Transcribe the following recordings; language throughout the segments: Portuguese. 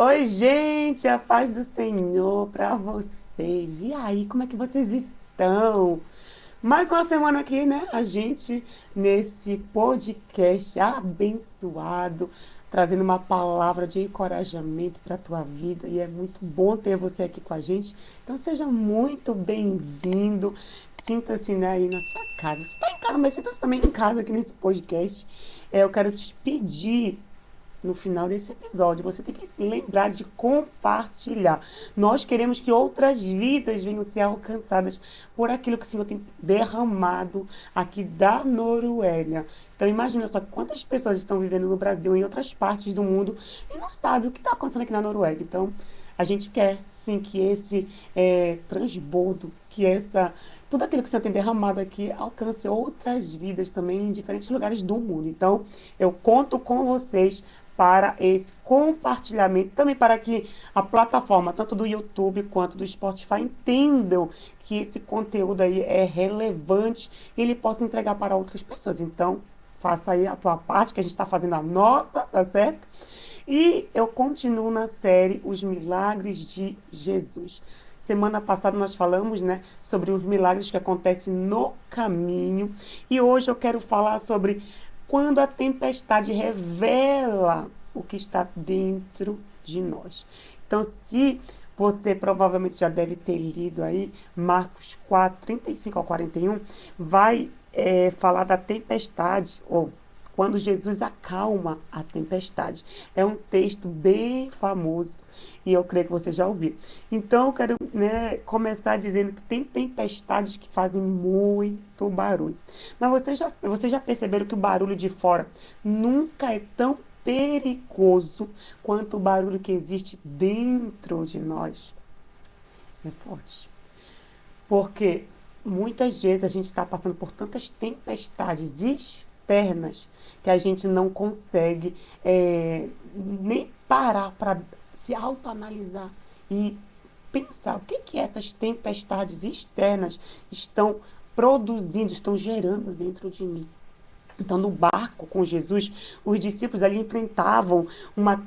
Oi, gente, a paz do Senhor para vocês. E aí, como é que vocês estão? Mais uma semana aqui, né? A gente nesse podcast abençoado, trazendo uma palavra de encorajamento para a tua vida. E é muito bom ter você aqui com a gente. Então seja muito bem-vindo. Sinta-se, né, aí na sua casa. Você está em casa, mas sinta-se também em casa aqui nesse podcast. Eu quero te pedir no final desse episódio. Você tem que lembrar de compartilhar. Nós queremos que outras vidas venham ser alcançadas por aquilo que o Senhor tem derramado aqui da Noruega. Então imagina só quantas pessoas estão vivendo no Brasil e em outras partes do mundo e não sabem o que está acontecendo aqui na Noruega. Então a gente quer sim que esse transbordo, que essa tudo aquilo que o Senhor tem derramado aqui alcance outras vidas também em diferentes lugares do mundo. Então, eu conto com vocês para esse compartilhamento, também para que a plataforma, tanto do YouTube quanto do Spotify, entendam que esse conteúdo aí é relevante e ele possa entregar para outras pessoas. Então, faça aí a tua parte, que a gente está fazendo a nossa, tá certo? E eu continuo na série Os Milagres de Jesus. Semana passada nós falamos, né, sobre os milagres que acontecem no caminho. E hoje eu quero falar sobre quando a tempestade revela o que está dentro de nós. Então, se você provavelmente já deve ter lido aí, Marcos 4, 35 ao 41, vai falar da tempestade, ou quando Jesus acalma a tempestade. É um texto bem famoso e eu creio que você já ouviu. Então, eu quero, né, começar dizendo que tem tempestades que fazem muito barulho. Mas vocês já perceberam que o barulho de fora nunca é tão perigoso quanto o barulho que existe dentro de nós? É forte. Porque muitas vezes a gente está passando por tantas tempestades externas que a gente não consegue nem parar para se autoanalisar e pensar o que essas tempestades externas estão produzindo, estão gerando dentro de mim. Então, no barco com Jesus, os discípulos ali enfrentavam uma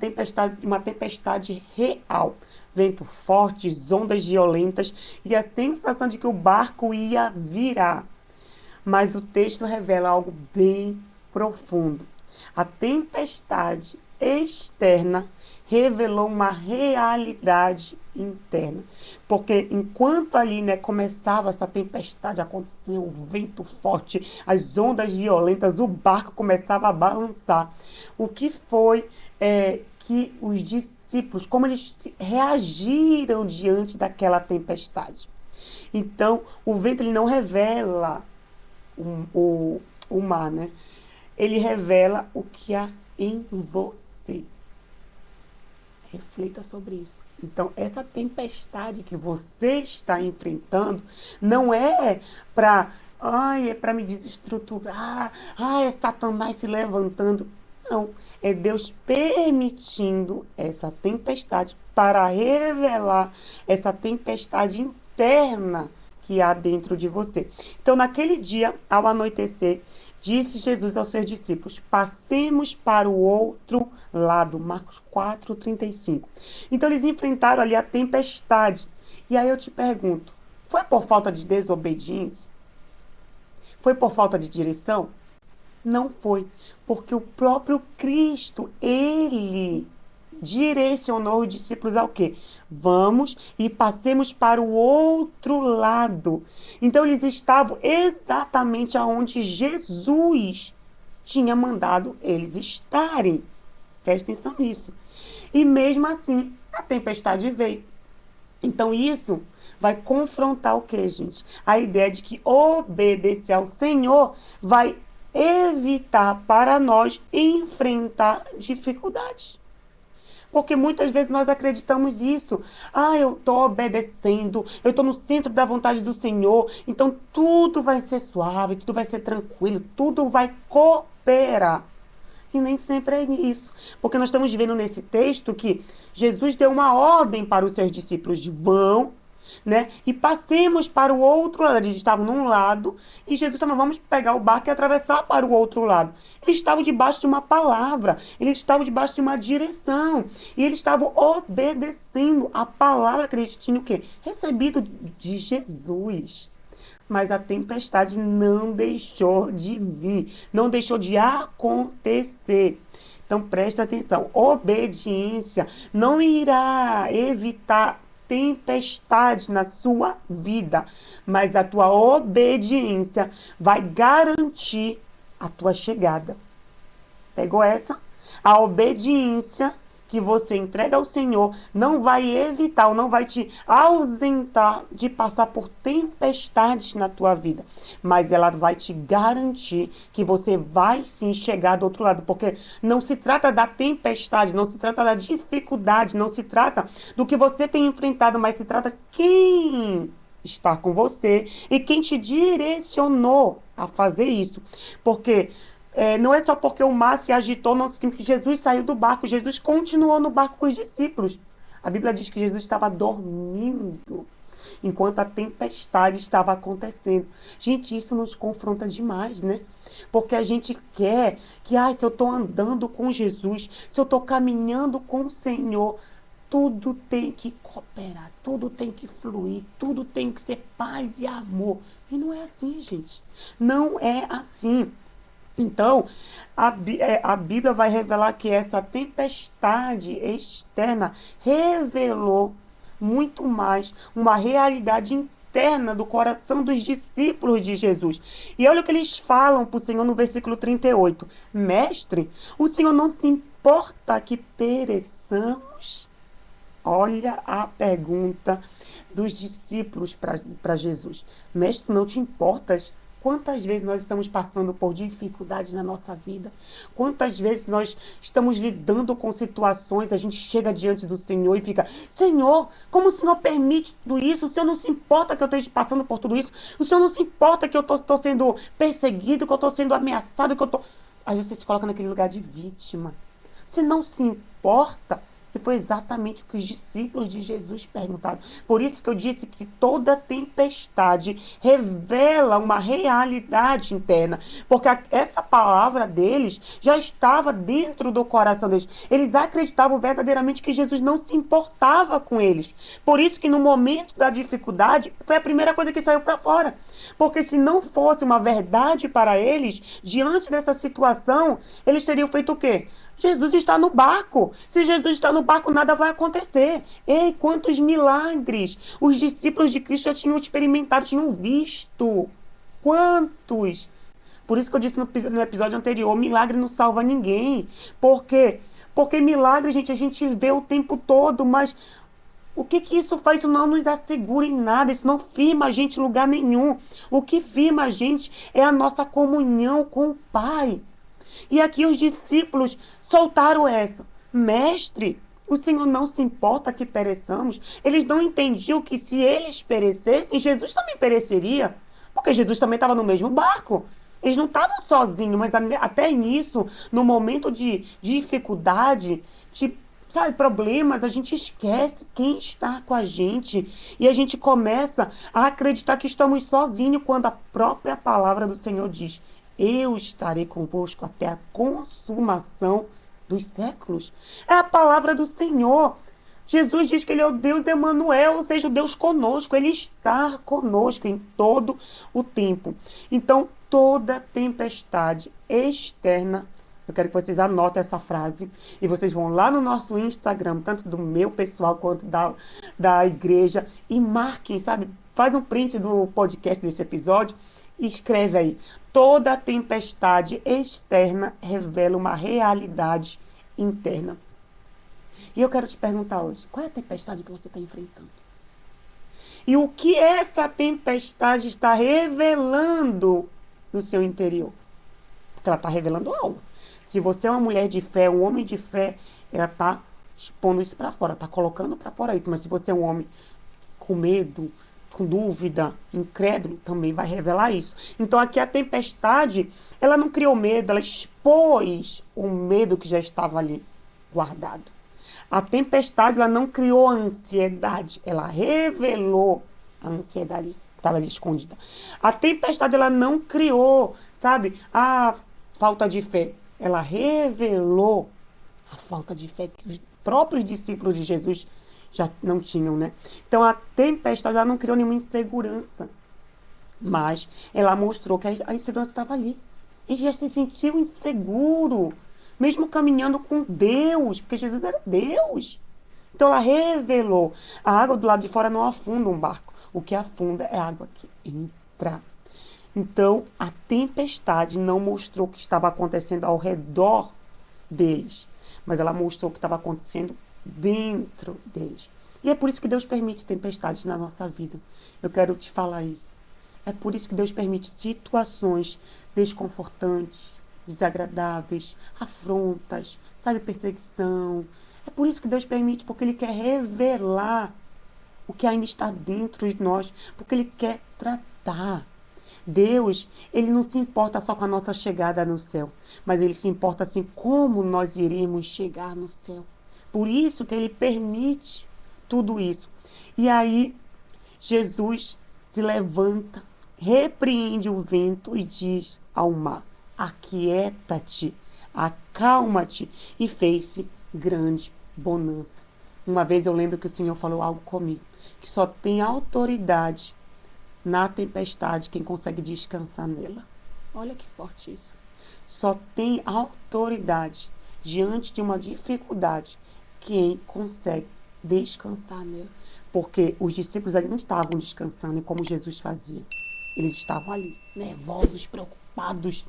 tempestade real. Vento forte, ondas violentas e a sensação de que o barco ia virar. Mas o texto revela algo bem profundo. A tempestade externa revelou uma realidade interna. Porque enquanto ali, né, começava essa tempestade, acontecia o vento forte, as ondas violentas, o barco começava a balançar. O que foi que os discípulos, como eles reagiram diante daquela tempestade? Então, o vento ele não revela o mar, né? Ele revela o que há em você. Reflita sobre isso. Então, essa tempestade que você está enfrentando não é para, é para me desestruturar, é Satanás se levantando. Não, é Deus permitindo essa tempestade para revelar essa tempestade interna que há dentro de você. Então, naquele dia, ao anoitecer, disse Jesus aos seus discípulos: passemos para o outro lado. Marcos 4, 35. Então, eles enfrentaram ali a tempestade. E aí eu te pergunto: foi por falta de desobediência? Foi por falta de direção? Não foi, porque o próprio Cristo, ele direcionou os discípulos ao quê? Vamos e passemos para o outro lado. Então eles estavam exatamente aonde Jesus tinha mandado eles estarem. Presta atenção nisso. E mesmo assim, a tempestade veio. Então isso vai confrontar o quê, gente? A ideia de que obedecer ao Senhor vai evitar para nós enfrentar dificuldades. Porque muitas vezes nós acreditamos isso. Eu estou obedecendo, eu estou no centro da vontade do Senhor, então tudo vai ser suave, tudo vai ser tranquilo, tudo vai cooperar. E nem sempre é isso. Porque nós estamos vendo nesse texto que Jesus deu uma ordem para os seus discípulos: vão né? E passemos para o outro lado. Eles estavam num lado e Jesus estava, vamos pegar o barco e atravessar para o outro lado. Eles estavam debaixo de uma palavra, eles estavam debaixo de uma direção e eles estavam obedecendo a palavra que eles tinham o quê? Recebido de Jesus. Mas a tempestade não deixou de vir, não deixou de acontecer. Então presta atenção, obediência não irá evitar tempestade na sua vida, mas a tua obediência vai garantir a tua chegada. Pegou essa? A obediência que você entrega ao Senhor não vai evitar ou não vai te ausentar de passar por tempestades na tua vida, mas ela vai te garantir que você vai sim chegar do outro lado, porque não se trata da tempestade, não se trata da dificuldade, não se trata do que você tem enfrentado, mas se trata de quem está com você e quem te direcionou a fazer isso, porque não é só porque o mar se agitou, não significa que Jesus saiu do barco. Jesus continuou no barco com os discípulos. A Bíblia diz que Jesus estava dormindo enquanto a tempestade estava acontecendo. Gente, isso nos confronta demais, né? Porque a gente quer que, se eu estou andando com Jesus, se eu estou caminhando com o Senhor, tudo tem que cooperar, tudo tem que fluir, tudo tem que ser paz e amor. E não é assim, gente. Não é assim. Então, a Bíblia vai revelar que essa tempestade externa revelou muito mais uma realidade interna do coração dos discípulos de Jesus. E olha o que eles falam para o Senhor no versículo 38. Mestre, o Senhor não se importa que pereçamos? Olha a pergunta dos discípulos para Jesus. Mestre, não te importas? Quantas vezes nós estamos passando por dificuldades na nossa vida? Quantas vezes nós estamos lidando com situações, a gente chega diante do Senhor e fica, Senhor, como o Senhor permite tudo isso? O Senhor não se importa que eu esteja passando por tudo isso? O Senhor não se importa que eu estou sendo perseguido, que eu estou sendo ameaçado, que eu estou... Aí você se coloca naquele lugar de vítima. Você não se importa. E foi exatamente o que os discípulos de Jesus perguntaram. Por isso que eu disse que toda tempestade revela uma realidade interna. Porque essa palavra deles já estava dentro do coração deles. Eles acreditavam verdadeiramente que Jesus não se importava com eles. Por isso que no momento da dificuldade, foi a primeira coisa que saiu para fora. Porque se não fosse uma verdade para eles, diante dessa situação, eles teriam feito o quê? Jesus está no barco. Se Jesus está no barco, nada vai acontecer. Ei, quantos milagres os discípulos de Cristo já tinham experimentado, tinham visto. Quantos? Por isso que eu disse no episódio anterior, milagre não salva ninguém. Por quê? Porque milagre, gente, a gente vê o tempo todo, mas o que isso faz? Isso não nos assegura em nada, isso não firma a gente em lugar nenhum. O que firma a gente é a nossa comunhão com o Pai. E aqui os discípulos soltaram essa. Mestre, o Senhor não se importa que pereçamos. Eles não entendiam que se eles perecessem, Jesus também pereceria. Porque Jesus também estava no mesmo barco. Eles não estavam sozinhos, mas até nisso, no momento de dificuldade, de, sabe, problemas, a gente esquece quem está com a gente. E a gente começa a acreditar que estamos sozinhos quando a própria palavra do Senhor diz: eu estarei convosco até a consumação dos séculos. É a palavra do Senhor. Jesus diz que Ele é o Deus Emanuel, ou seja, o Deus conosco. Ele está conosco em todo o tempo. Então, toda tempestade externa, eu quero que vocês anotem essa frase e vocês vão lá no nosso Instagram, tanto do meu pessoal quanto da igreja, e marquem, sabe? Faz um print do podcast desse episódio e escreve aí. Toda tempestade externa revela uma realidade interna. E eu quero te perguntar hoje, qual é a tempestade que você está enfrentando? E o que essa tempestade está revelando no seu interior? Porque ela está revelando algo. Se você é uma mulher de fé, um homem de fé, ela está expondo isso para fora, está colocando para fora isso. Mas se você é um homem com medo, com dúvida, incrédulo, também vai revelar isso. Então aqui a tempestade, ela não criou medo, ela expôs o medo que já estava ali guardado. A tempestade, ela não criou a ansiedade, ela revelou a ansiedade que estava ali escondida. A tempestade, ela não criou, sabe, a falta de fé. Ela revelou a falta de fé que os próprios discípulos de Jesus já não tinham, né? Então, a tempestade, ela não criou nenhuma insegurança, mas ela mostrou que a insegurança estava ali. E já se sentiu inseguro, mesmo caminhando com Deus, porque Jesus era Deus. Então ela revelou. A água do lado de fora não afunda um barco. O que afunda é a água que entra. Então a tempestade não mostrou o que estava acontecendo ao redor deles, mas ela mostrou o que estava acontecendo dentro deles. E é por isso que Deus permite tempestades na nossa vida. Eu quero te falar isso. É por isso que Deus permite situações desconfortantes, desagradáveis, afrontas, sabe, perseguição. É por isso que Deus permite, porque Ele quer revelar o que ainda está dentro de nós, porque Ele quer tratar. Deus, Ele não se importa só com a nossa chegada no céu, mas Ele se importa assim como nós iremos chegar no céu. Por isso que Ele permite tudo isso. E aí, Jesus se levanta, repreende o vento e diz ao mar: aquieta-te, acalma-te, e fez-se grande bonança. Uma vez eu lembro que o Senhor falou algo comigo, que só tem autoridade na tempestade quem consegue descansar nela. Olha que forte isso. Só tem autoridade diante de uma dificuldade quem consegue descansar nela. Porque os discípulos ali não estavam descansando como Jesus fazia. Eles estavam ali, nervosos, preocupados,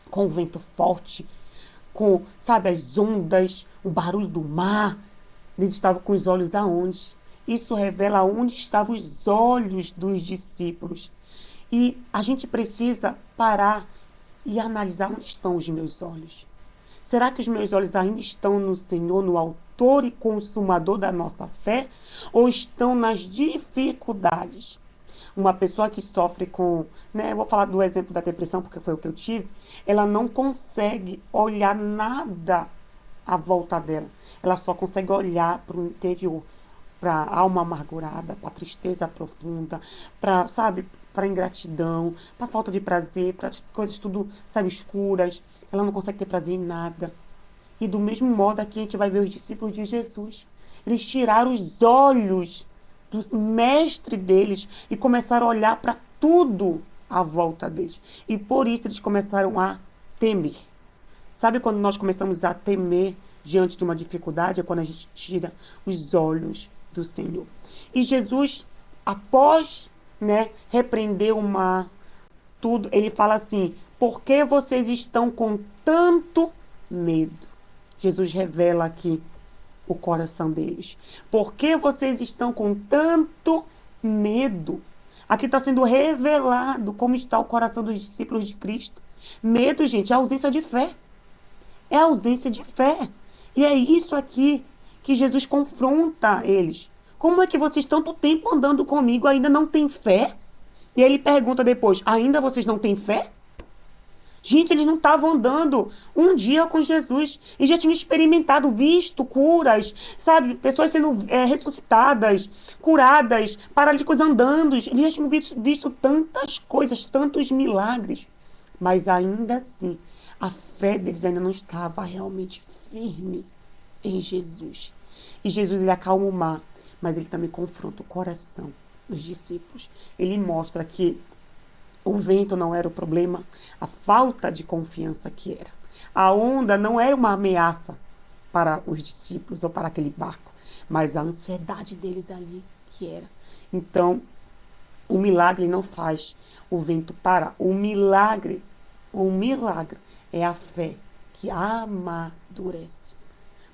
com o vento forte, com, sabe, as ondas, o barulho do mar. Eles estavam com os olhos aonde? Isso revela onde estavam os olhos dos discípulos. E a gente precisa parar e analisar onde estão os meus olhos. Será que os meus olhos ainda estão no Senhor, no autor e consumador da nossa fé? Ou estão nas dificuldades? Uma pessoa que sofre com, eu vou falar do exemplo da depressão, porque foi o que eu tive, ela não consegue olhar nada à volta dela. Ela só consegue olhar para o interior, para a alma amargurada, para a tristeza profunda, para, sabe, para a ingratidão, para a falta de prazer, para coisas tudo, sabe, escuras. Ela não consegue ter prazer em nada. E do mesmo modo aqui a gente vai ver os discípulos de Jesus. Eles tiraram os olhos do mestre deles e começaram a olhar para tudo à volta deles. E por isso eles começaram a temer. Sabe quando nós começamos a temer diante de uma dificuldade? É quando a gente tira os olhos do Senhor. E Jesus, após, repreender o mar, tudo, ele fala assim: por que vocês estão com tanto medo? Jesus revela aqui o coração deles. Por que vocês estão com tanto medo? Aqui está sendo revelado como está o coração dos discípulos de Cristo. Medo, gente, é ausência de fé. É ausência de fé. E é isso aqui que Jesus confronta eles. Como é que vocês tanto tempo andando comigo ainda não têm fé? E ele pergunta depois: ainda vocês não têm fé? Gente, eles não estavam andando um dia com Jesus e já tinham experimentado, visto curas, sabe? Pessoas sendo ressuscitadas, curadas, paralíticos andando. Eles já tinham visto tantas coisas, tantos milagres. Mas ainda assim, a fé deles ainda não estava realmente firme em Jesus. E Jesus, ele acalma o mar, mas ele também confronta o coração dos discípulos. Ele mostra que o vento não era o problema, a falta de confiança que era. A onda não era uma ameaça para os discípulos ou para aquele barco, mas a ansiedade deles ali que era. Então, o milagre não faz o vento parar. O milagre é a fé que amadurece.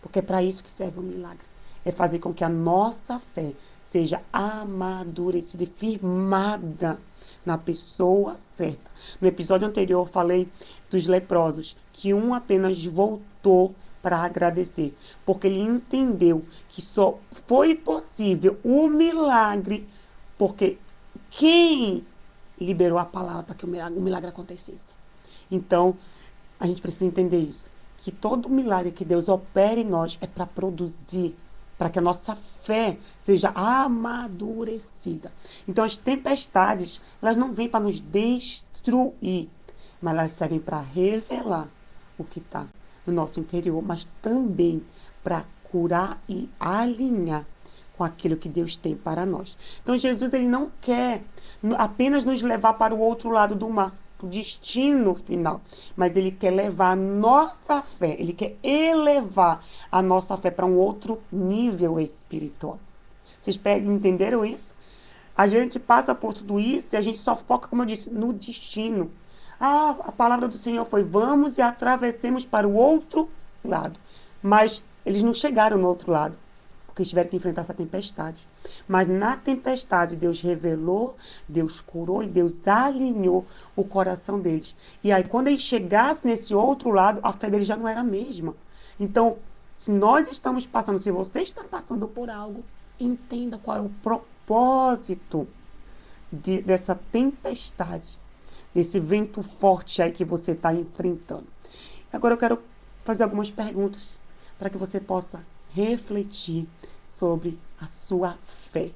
Porque é para isso que serve o milagre. É fazer com que a nossa fé seja amadurecida e firmada na pessoa certa. No episódio anterior eu falei dos leprosos, que um apenas voltou para agradecer, porque ele entendeu que só foi possível o milagre porque quem liberou a palavra para que o milagre acontecesse. Então, a gente precisa entender isso, que todo milagre que Deus opera em nós é para produzir, para que a nossa fé seja amadurecida. Então, as tempestades, elas não vêm para nos destruir, mas elas servem para revelar o que está no nosso interior, mas também para curar e alinhar com aquilo que Deus tem para nós. Então, Jesus, ele não quer apenas nos levar para o outro lado do mar, para o destino final, mas ele quer levar a nossa fé, ele quer elevar a nossa fé para um outro nível espiritual. Vocês entenderam isso? A gente passa por tudo isso e a gente só foca, como eu disse, no destino. Ah, a palavra do Senhor foi: vamos e atravessemos para o outro lado. Mas eles não chegaram no outro lado, porque eles tiveram que enfrentar essa tempestade. Mas na tempestade, Deus revelou, Deus curou e Deus alinhou o coração deles. E aí, quando eles chegassem nesse outro lado, a fé deles já não era a mesma. Então, se nós estamos passando, se você está passando por algo, entenda qual é o propósito dessa tempestade, desse vento forte aí que você está enfrentando. Agora eu quero fazer algumas perguntas para que você possa refletir sobre a sua fé.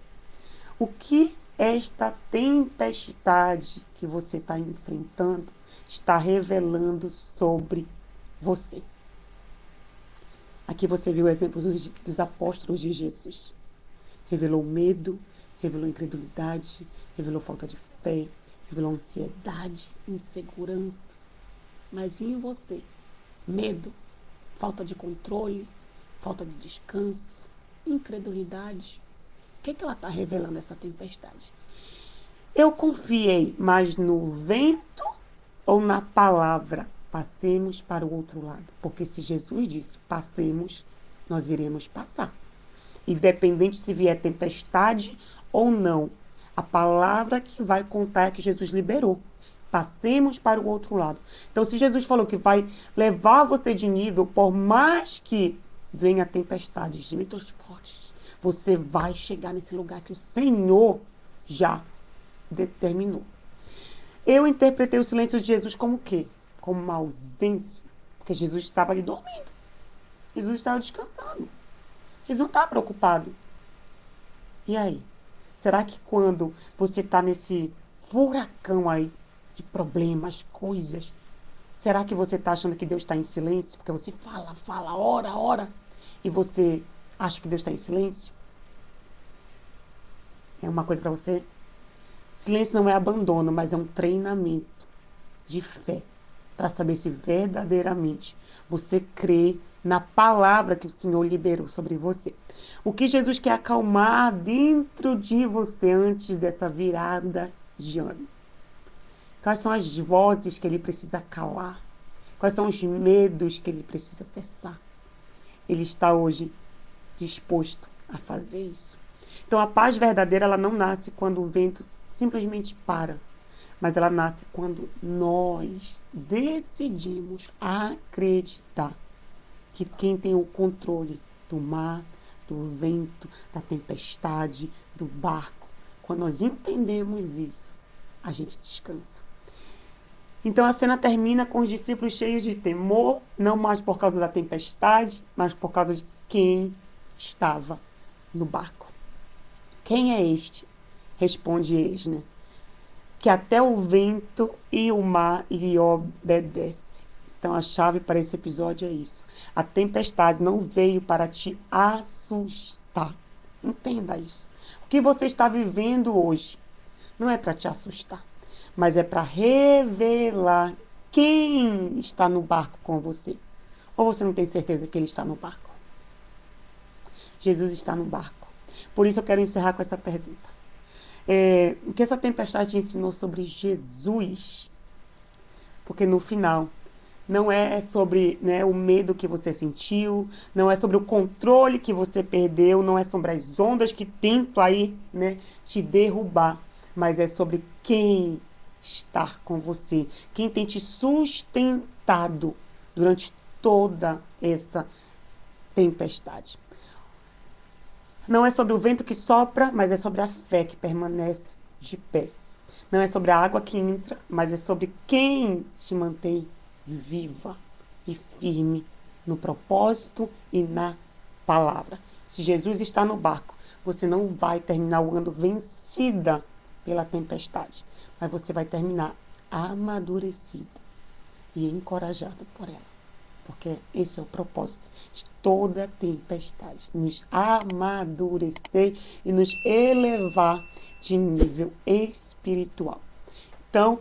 O que esta tempestade que você está enfrentando está revelando sobre você? Aqui você viu o exemplo dos apóstolos de Jesus. Revelou medo, revelou incredulidade, revelou falta de fé, revelou ansiedade, insegurança. Mas e em você? Medo, falta de controle, falta de descanso, incredulidade. O que ela está revelando essa tempestade? Eu confiei mais no vento ou na palavra? Passemos para o outro lado. Porque se Jesus disse, passemos, nós iremos passar. Independente se vier tempestade ou não. A palavra que vai contar é que Jesus liberou. Passemos para o outro lado. Então, se Jesus falou que vai levar você de nível, por mais que venha tempestades, ventos fortes, você vai chegar nesse lugar que o Senhor já determinou. Eu interpretei o silêncio de Jesus como o quê? Como uma ausência. Porque Jesus estava ali dormindo. Jesus estava descansando. Jesus não está preocupado. E aí? Será que quando você está nesse furacão aí de problemas, coisas, será que você está achando que Deus está em silêncio? Porque você fala, ora, e você acha que Deus está em silêncio? É uma coisa para você? Silêncio não é abandono, mas é um treinamento de fé, para saber se verdadeiramente você crê na palavra que o Senhor liberou sobre você. O que Jesus quer acalmar dentro de você antes dessa virada de ano? Quais são as vozes que ele precisa calar? Quais são os medos que ele precisa cessar? Ele está hoje disposto a fazer isso. Então, a paz verdadeira, ela não nasce quando o vento simplesmente para, mas ela nasce quando nós decidimos acreditar que quem tem o controle do mar, do vento, da tempestade, do barco, quando nós entendemos isso, a gente descansa. Então a cena termina com os discípulos cheios de temor, não mais por causa da tempestade, mas por causa de quem estava no barco. Quem é este? Responde eles, né? Que até o vento e o mar lhe obedecem. Então a chave para esse episódio é isso. A tempestade não veio para te assustar. Entenda isso. O que você está vivendo hoje não é para te assustar, mas é para revelar quem está no barco com você. Ou você não tem certeza que ele está no barco? Jesus está no barco. Por isso eu quero encerrar com essa pergunta. O que essa tempestade te ensinou sobre Jesus? Porque no final, não é sobre, né, o medo que você sentiu, não é sobre o controle que você perdeu, não é sobre as ondas que tentam aí, né, te derrubar, mas é sobre quem está com você, quem tem te sustentado durante toda essa tempestade. Não é sobre o vento que sopra, mas é sobre a fé que permanece de pé. Não é sobre a água que entra, mas é sobre quem te mantém viva e firme no propósito e na palavra. Se Jesus está no barco, você não vai terminar o ano vencida pela tempestade, mas você vai terminar amadurecida e encorajada por ela. Porque esse é o propósito de toda tempestade, nos amadurecer e nos elevar de nível espiritual. Então,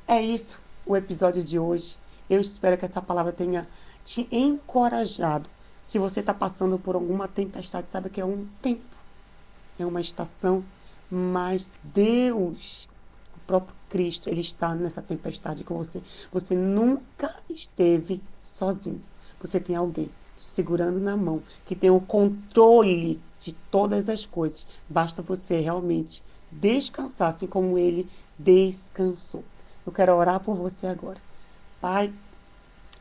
é isso o episódio de hoje. Eu espero que essa palavra tenha te encorajado. Se você está passando por alguma tempestade, sabe que é um tempo, é uma estação, mas Deus, o próprio Cristo, Ele está nessa tempestade com você. Você nunca esteve sozinho. Você tem alguém te segurando na mão, que tem o controle de todas as coisas. Basta você realmente descansar, assim como Ele descansou. Eu quero orar por você agora. Pai,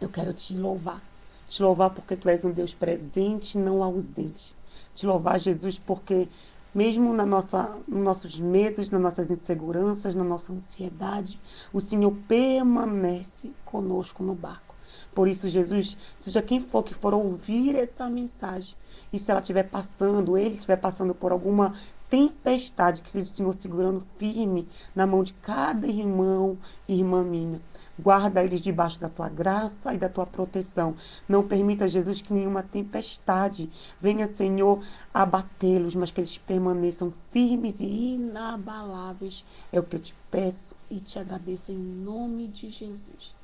eu quero te louvar. Te louvar porque Tu és um Deus presente e não ausente. Te louvar, Jesus, porque mesmo nos nossos medos, nas nossas inseguranças, na nossa ansiedade, o Senhor permanece conosco no barco. Por isso, Jesus, seja quem for que for ouvir essa mensagem, e se ela estiver passando, ele estiver passando por alguma tempestade, que seja o Senhor segurando firme na mão de cada irmão e irmã minha. Guarda eles debaixo da Tua graça e da Tua proteção. Não permita, Jesus, que nenhuma tempestade venha, Senhor, abatê-los, mas que eles permaneçam firmes e inabaláveis. É o que eu te peço e te agradeço em nome de Jesus.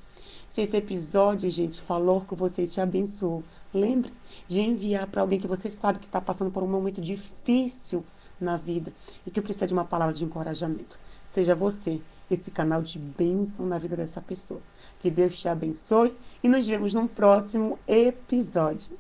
Se esse episódio, gente, falou com você e te abençoou, lembre de enviar para alguém que você sabe que está passando por um momento difícil na vida e que precisa de uma palavra de encorajamento. Seja você esse canal de bênção na vida dessa pessoa. Que Deus te abençoe e nos vemos num próximo episódio.